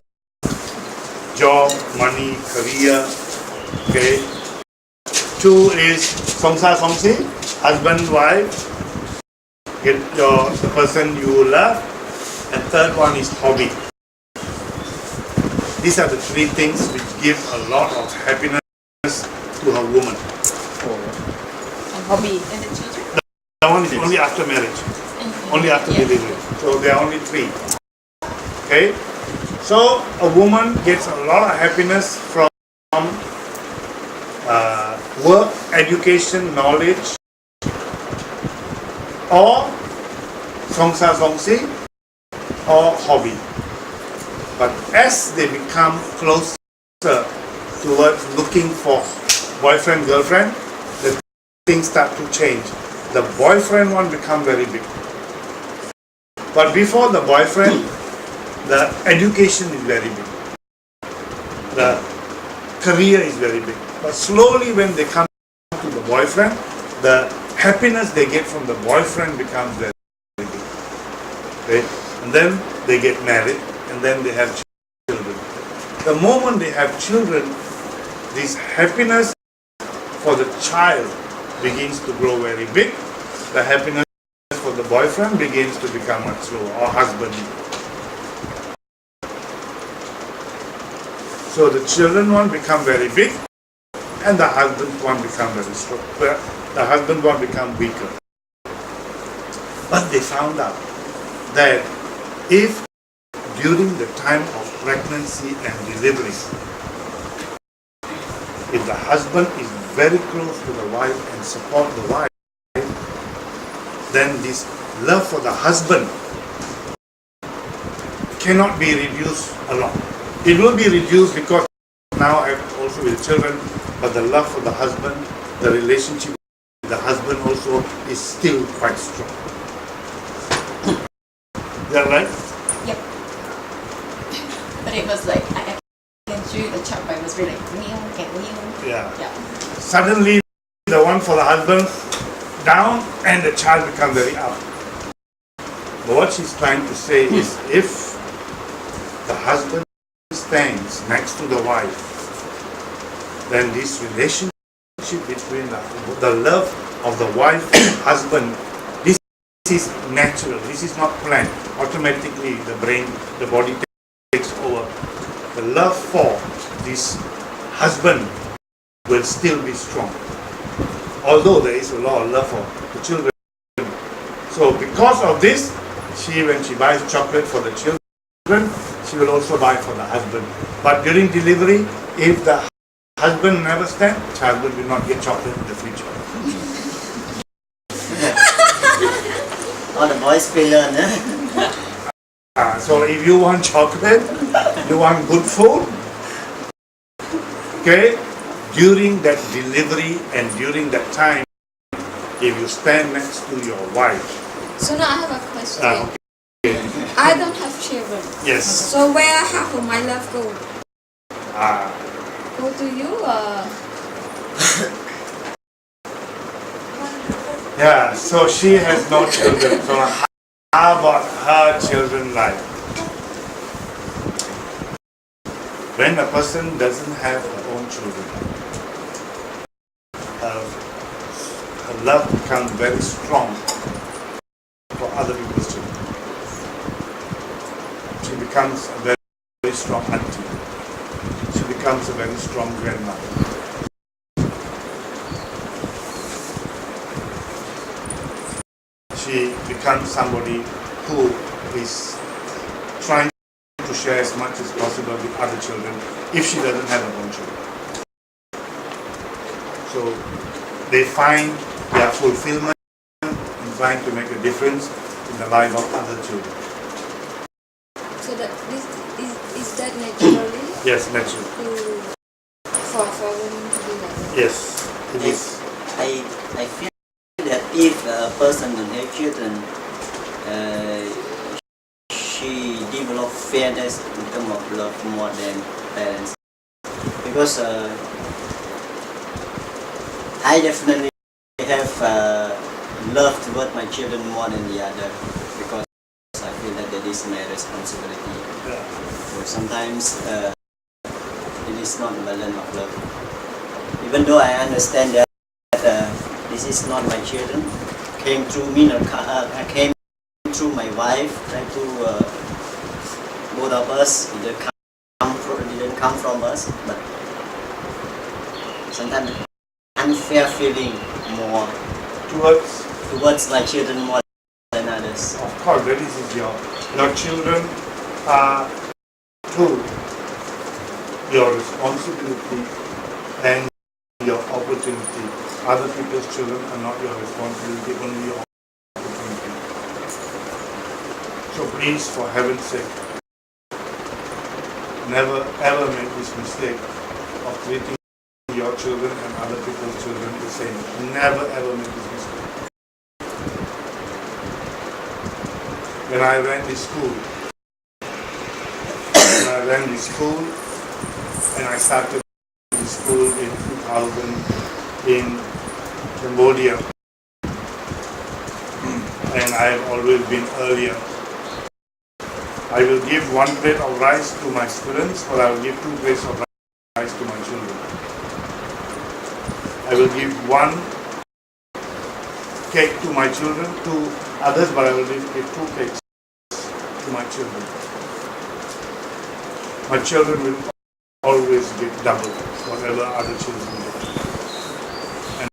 job, money, career. Okay. 2 is samsar samsi, husband, wife, get the person you love, and 3rd one is hobby. These are the 3 things which give a lot of happiness to a woman. And hobby and the children. That one is only after marriage, only after delivery. So there are only 3. Okay? So a woman gets a lot of happiness from work, education, knowledge, or samsar samsi, or hobby. But as they become closer towards looking for boyfriend, girlfriend, the things start to change. The boyfriend one become very big. But before the boyfriend, the education is very big. The career is very big. But slowly when they come to the boyfriend, the happiness they get from the boyfriend becomes very big. Okay? And then they get married, and then they have children. The moment they have children, this happiness for the child begins to grow very big. The happiness for the boyfriend begins to become much lower, or husband. So the children one become very big, and the husband one become very strong. The husband one become weaker. But they found out that if during the time of pregnancy and delivery, if the husband is very close to the wife and support the wife, then this love for the husband cannot be reduced a lot. It will be reduced because now I'm also with children, but the love for the husband, the relationship with the husband also is still quite strong. Is that right? Yep. but it was like I can chew the chop, but it was really like meow, get meow. Yeah. Yeah. Suddenly, the one for the husband down and the child becomes very up. But what she's trying to say is if the husband stands next to the wife, then this relationship between the love of the wife and husband, this is natural, this is not planned. Automatically the brain, the body takes over. The love for this husband will still be strong. Although there is a lot of love for the children. So because of this, when she buys chocolate for the children, she will also buy for the husband. But during delivery, if the husband never stands, child will not get chocolate in the future. All the boys will learn, eh? So if you want chocolate, you want good food, okay, during that delivery and during that time, if you stand next to your wife. So now I have a question. Okay. I don't have children. Yes. So where half of my love go? Go to you or Yeah, so she has no children. So how about her children's life? When a person doesn't have her own children, her love becomes very strong for other people's children. She becomes a very, very strong auntie. She becomes a very strong grandmother. She becomes somebody who is trying to share as much as possible with other children if she doesn't have her own children. So they find their fulfillment in trying to make a difference in the life of other children. So that this is that naturally Yes, naturally. for women to do that? Yes, it is. I feel that if a person don't have children, she develop fairness in terms of love more than parents. Because I definitely have love toward my children more than the other, because I feel that is my responsibility. Yeah. So sometimes it is not a balance of love. Even though I understand that this is not my children, came through me, came through my wife, try to both of us, it didn't come from us, but sometimes unfair feeling more towards my children more than others. Of course, that is your children are too your responsibility and your opportunity. Other people's children are not your responsibility, only your opportunity. So please, for heaven's sake, never ever make this mistake of treating your children and other people's children the same. Never ever make this mistake. When I ran this school, and I started this school in 2000 in Cambodia, and I have always been earlier. I will give 1 plate of rice to my students, or I will give 2 plates of rice to my children. I will give 1 cake to my children, to others, but I will give 2 cakes to my children. My children will always get double whatever other children get. And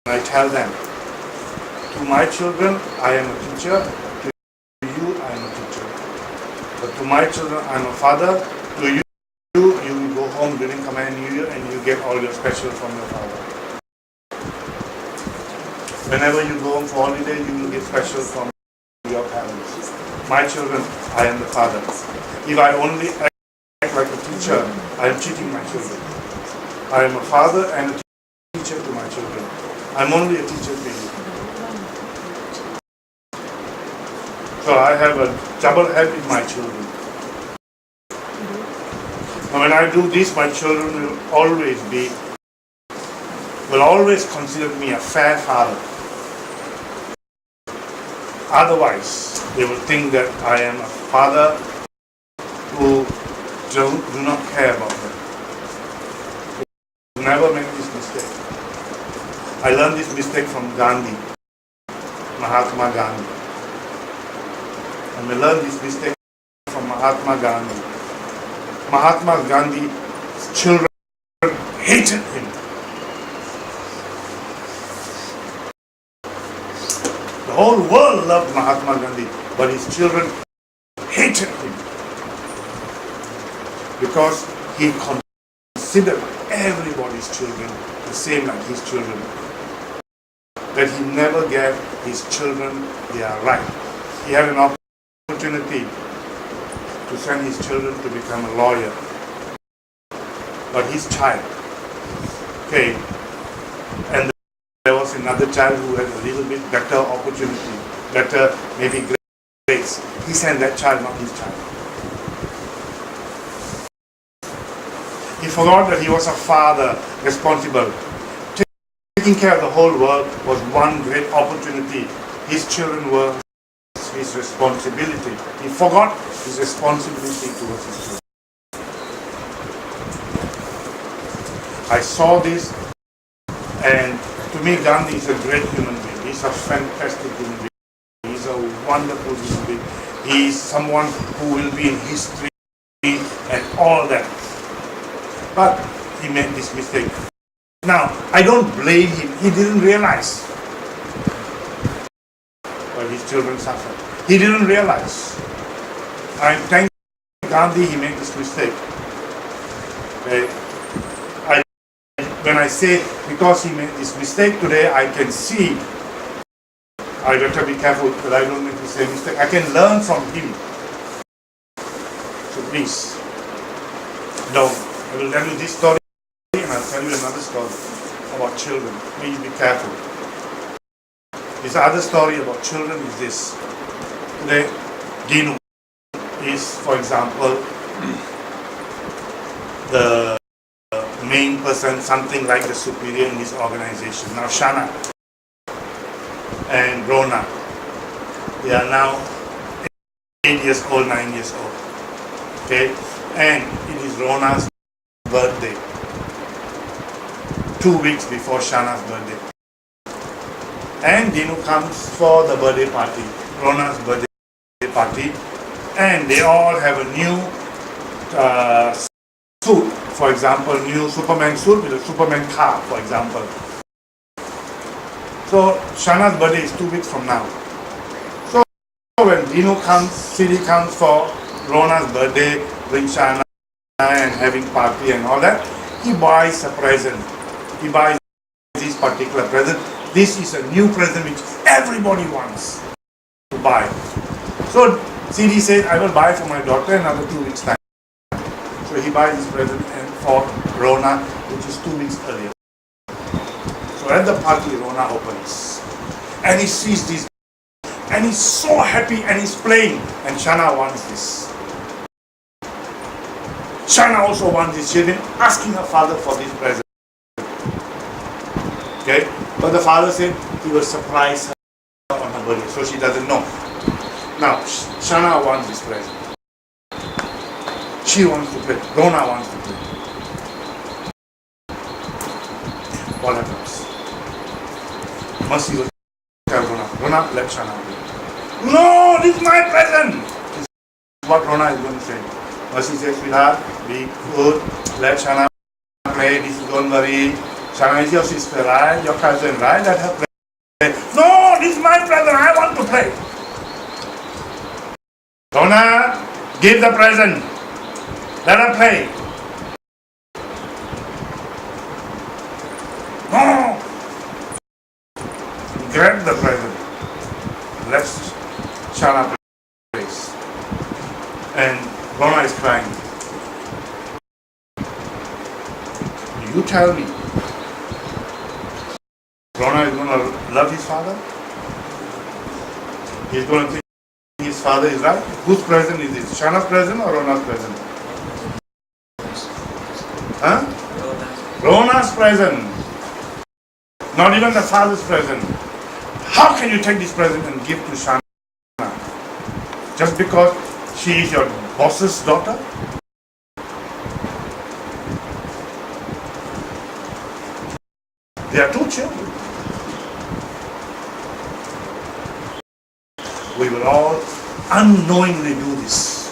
I tell them, to my children, I am a teacher. To you, I am a teacher. But to my children, I am a father. To you, you will go home during Khmer New Year and you get all your special from your father. Whenever you go home for holiday, you will get special from your parents. My children, I am the father. If I only act like a teacher, I am cheating my children. I am a father and a teacher to my children. I am only a teacher to you. So I have a double head with my children. And when I do this, my children will always consider me a fair father. Otherwise, they will think that I am a father who do not care about them. Never make this mistake. I learned this mistake from Gandhi, Mahatma Gandhi. And I learned this mistake from Mahatma Gandhi. Mahatma Gandhi's children hated him. The whole world loved Mahatma Gandhi, but his children hated him because he considered everybody's children the same like his children. That he never gave his children their right. He had an opportunity to send his children to become a lawyer. But his child came, and there was another child who had a little bit better opportunity, better maybe grades. He sent that child, not his child. He forgot that he was a father responsible. Taking care of the whole world was one great opportunity. His children were his responsibility. He forgot his responsibility towards his children. I saw this, and to me Gandhi is a great human being. He's a fantastic human being. He's a wonderful human being. He is someone who will be in history and all that. But he made this mistake. Now, I don't blame him. He didn't realize. But his children suffered. He didn't realize. I thank Gandhi, he made this mistake. When I say because he made this mistake today, I can see I better be careful that I don't make the same mistake. I can learn from him. So please, don't. I will tell you this story and I'll tell you another story about children. Please be careful. This other story about children is this. Today, Dinu is, for example, the main person, something like the superior in this organization. Now Shana and Rona, they are now 8 years old, 9 years old. Okay? And it is Rona's birthday. 2 weeks before Shana's birthday. And Dinu comes for the birthday party, Rona's birthday party, and they all have a new suit. For example, new Superman suit with a Superman car, for example. So Shana's birthday is 2 weeks from now. So when Dinu comes, Siri comes for Rona's birthday, bring Shana and having party and all that, he buys a present. He buys this particular present. This is a new present which everybody wants to buy. So CD says, I will buy for my daughter another 2 weeks time. So he buys this present and for Rona, which is 2 weeks earlier. So at the party, Rona opens and he sees this and he's so happy and he's playing, and Shana wants this. Shana also wants this. She's been asking her father for this present. Okay? But the father said he will surprise her on her birthday, so she doesn't know. Now, Shana wants this present. She wants to play. Rona wants to play. What happens? Mercy will tell Rona, Rona, let Shana play. No, this is my present! This is what Rona is going to say. Mercy says, sweetheart, be good, let Shana play, this is, don't worry. Shana is your sister, right? Your cousin, right? Let her play. No, this is my present, I want to play. Rona, give the present. Let her play. No! Grab the present. Let Shana play. And Rona is crying. You tell me, Rona is going to love his father? He's going to think his father is right? Whose present is this? Shana's present or Rona's present? Rona's present. Not even the father's present. How can you take this present and give to Shana? Just because she is your boss's daughter? They are two children. We will all unknowingly do this.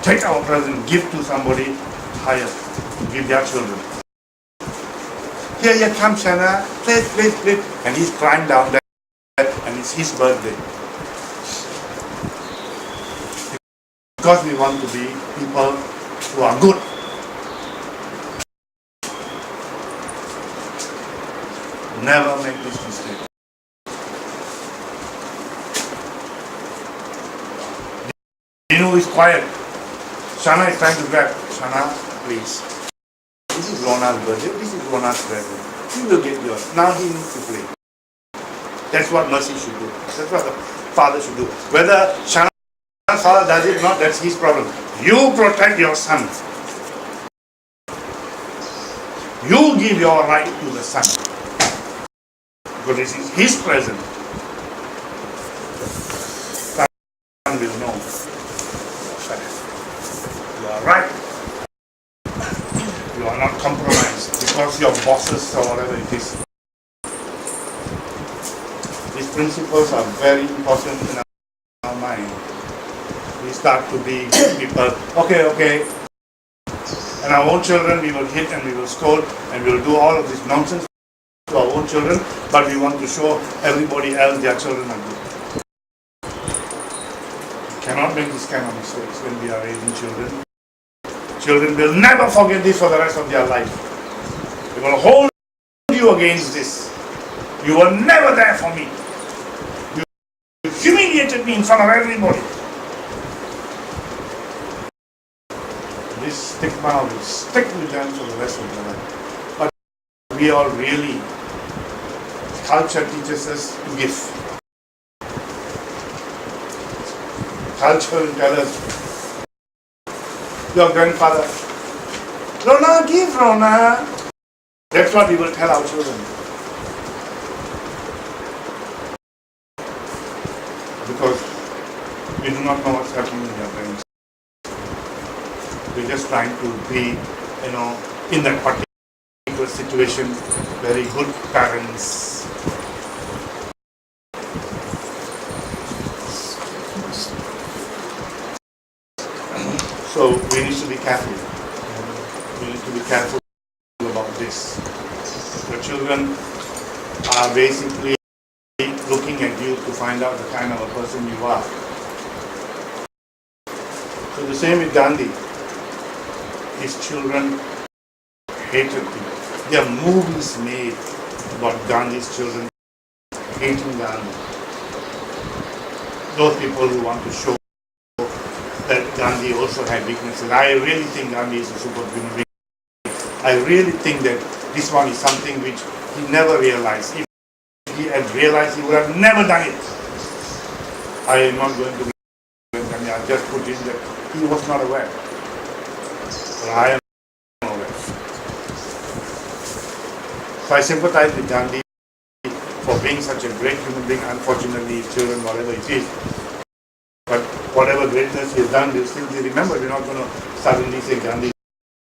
Take our present, give to somebody higher, give their children. Here comes Shana, please. And he's crying down there, and it's his birthday. Because we want to be people who are good. Never make this mistake. Dinu is quiet. Shana is trying to grab. Shana, please. This is Rona's birthday. This is Rona's present. He will get yours. Now he needs to play. That's what mercy should do. That's what the father should do. Whether Shana's father does it or not, that's his problem. You protect your son. You give your right to the son. Because this is his present. Son will know. You are right. You are not compromised because your bosses or whatever it is. These principles are very important in our mind. We start to be people, okay. And our own children we will hit and we will scold and we will do all of this nonsense to our own children, but we want to show everybody else their children are good. We cannot make this kind of mistakes when we are raising children. Children will never forget this for the rest of their life. They will hold you against this. You were never there for me. You humiliated me in front of everybody. This stigma will stick with them for the rest of their life. But we all really, culture teaches us to give. Culture will tell us, your grandfather, Rona, give Rona. That's what we will tell our children. Because we do not know what's happening in their brains. We're just trying to be, in that particular situation, very good parents. So we need to be careful. We need to be careful about this. The children are basically looking at you to find out the kind of a person you are. So the same with Gandhi. His children hated him. There are movies made about Gandhi's children hating Gandhi. Those people who want to show that Gandhi also had weaknesses. I really think Gandhi is a superhuman being. I really think that this one is something which he never realized. If he had realized, he would have never done it. I am not going to blame Gandhi. I just put in that he was not aware. But I am aware. So I sympathize with Gandhi for being such a great human being. Unfortunately, his children, whatever it is. But whatever greatness he has done, will still be remembered. We're not going to suddenly say Gandhi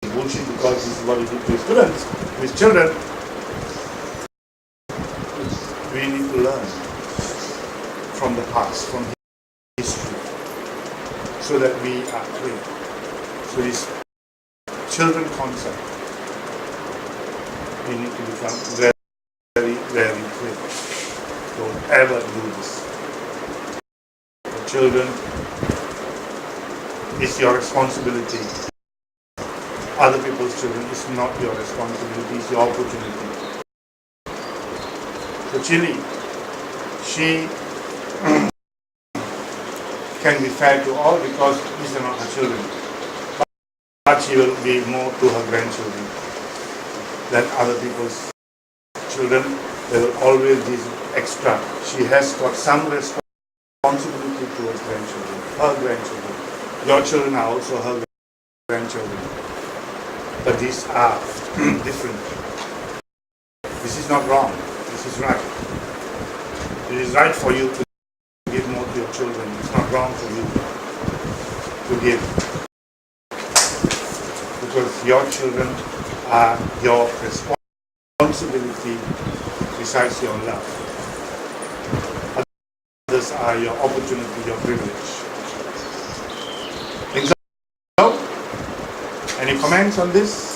is bullshit because this is what he did to his students, to his children. We need to learn from the past, from history, so that we are clear. So this children concept, we need to become very, very clear. Don't ever do this. Children, it's your responsibility. Other people's children is not your responsibility, it's your opportunity. So Chili, she can be fair to all because these are not her children. But she will be more to her grandchildren than other people's children. There will always be extra. She has got some responsibility towards grandchildren, her grandchildren. Your children are also her grandchildren. but these are different. This is not wrong. This is right. It is right for you to give more to your children. It's not wrong for you to give. Because your children are your responsibility besides your love. Others are your opportunity, your privilege. Any comments on this?